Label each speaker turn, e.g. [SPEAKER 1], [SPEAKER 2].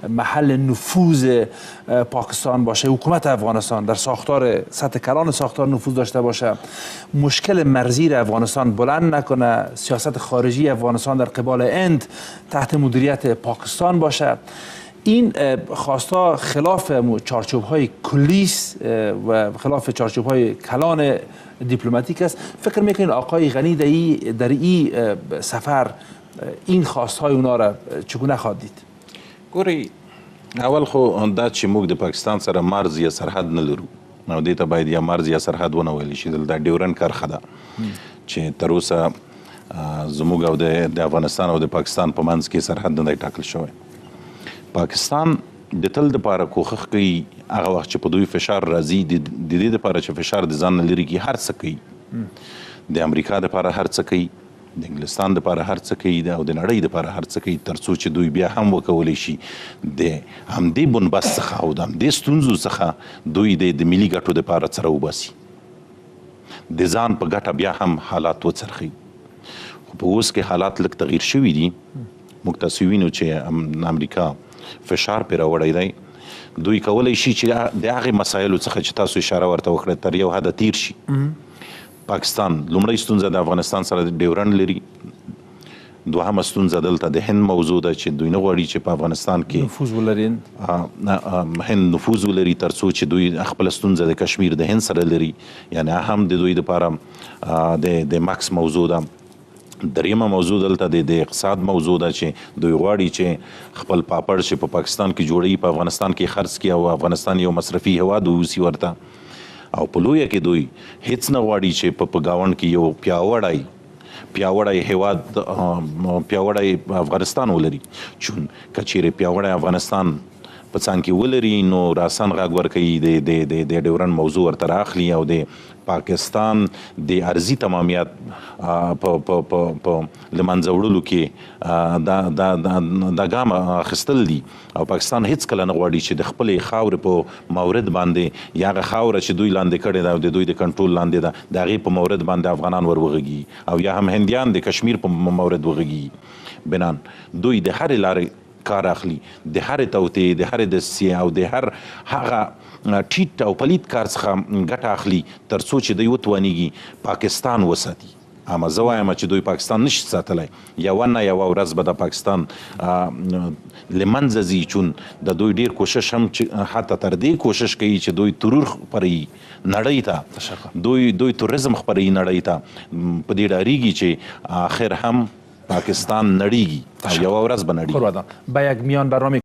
[SPEAKER 1] محل نفوذ پاکستان باشه، حکومت افغانستان در ساختار سطح کلان ساختار نفوذ داشته باشه، مشکل مرزی افغانستان بلند نکنه، سیاست خارجی افغانستان در قبال هند تحت مدیریت پاکستان باشه، این خواستا خلاف چارچوب های کلیس و خلاف چارچوب های کلان دیپلماتیک است. فکر میکنین آقای غنی در این سفر این خواست های اونا را چگونه خواهد دید؟
[SPEAKER 2] ګورئ، اول خو دا چې موږ د پاکستان سره مرز یا سرحد نه لرو، نو دې ته باید یا مرز یا سرحد ونه ویلی شي. دلته ډیورنډ کرښه ده چې تر اوسه زموږ او د افغانستان او د پاکستان په منځ کې سرحد نه دی ټاکل شوی. پاکستان د تل دپاره کوښښ کوي هغه وخت چې په دوی فشار راځي د دې دپاره چې فشار د ځان نه لرې کړي، هر څه کوي. د امریکا دپاره هر څه کوي، د انګلستان دپاره هر څه کوي او د نړۍ دپاره هر څه کوي، تر څو چې دوی بیا هم وکولی شي د همدې بنبست څخه او د همدې ستونزو څخه دوی د ملي ګټو دپاره څه راوباسي، د ځان په ګټه بیا هم حالات وڅرخي. خو په اوس کې حالات لږ تغییر شوي دي. موږ تاسو وینو چې امریکا فشار پرې راوړی دی. دوی کولی شي چې د هغې مسایلو څخه چې تاسو اشاره ورته وکړه تر یو حده تیر شي. پاکستان لومړی ستونزه د افغانستان سره ډیورنډ لري، دوهمه ستونزه دلته د هند موضوع ده چې دوی نه غواړي چې په افغانستان کې
[SPEAKER 1] نفوذ ولري،
[SPEAKER 2] هند نفوذ ولري، تر څو چې دوی خپله ستونزه د کشمیر د هند سره لري، یعنی هم د دوی دپاره د مکس موضوع ده. دریمه موضوع دلته د اقتصاد موضوع ده چې دوی غواړي چې خپل پاپړ چې په پاکستان کې جوړوي په افغانستان کې خرڅ کړي او افغانستان یو مصرفي هیواد واوسي ورته. او په لویه کې دوی هیڅ نه غواړي چې په ګاونډ کې یو پیاوړی هیواد پیاوړی افغانستان ولري. چون که چیرې پیاوړی افغانستان په څنګ کې ولري نو راسن غږ ورکوي د ډیورنډ موضوع ورته راخلي او د پاکستان د ارضي تمامیت په له منځه وړلو کې دا ګام اخیستل دي. او پاکستان هیڅکله نه غواړي چې د خپلې خاورې په مورد باندې یا هغه خاوره چې دوی لاندې کړې ده او د دوی د کنټرول لاندې ده د هغې په مورد باندې افغانان ور وغږي او یا هم هندیان د کشمیر په مورد وغږي. بنان دوی د هرې لارې کار اخلي، د هرې توطئې، د هرې دسیسې او د هر هغه ټیټ او پلید کار څخه ګټه اخلي تر څو چې دوی وتوانیږي پاکستان وساتي. اما زه وایم چې دوی پاکستان نشي ساتلی، یوه نه یوه ورځ به د پاکستان له منځه ځي. چون د دوی ډیر کوشش هم حتی تر دې کوشش کوي چې دوی ترور خپروي نړۍ ته، دوی توریزم خپروي نړۍ ته، په دې ډاریږي چې آخر هم پاکستان نړیږي، یوه ورځ به نړیږي.
[SPEAKER 1] به یک میان برنامه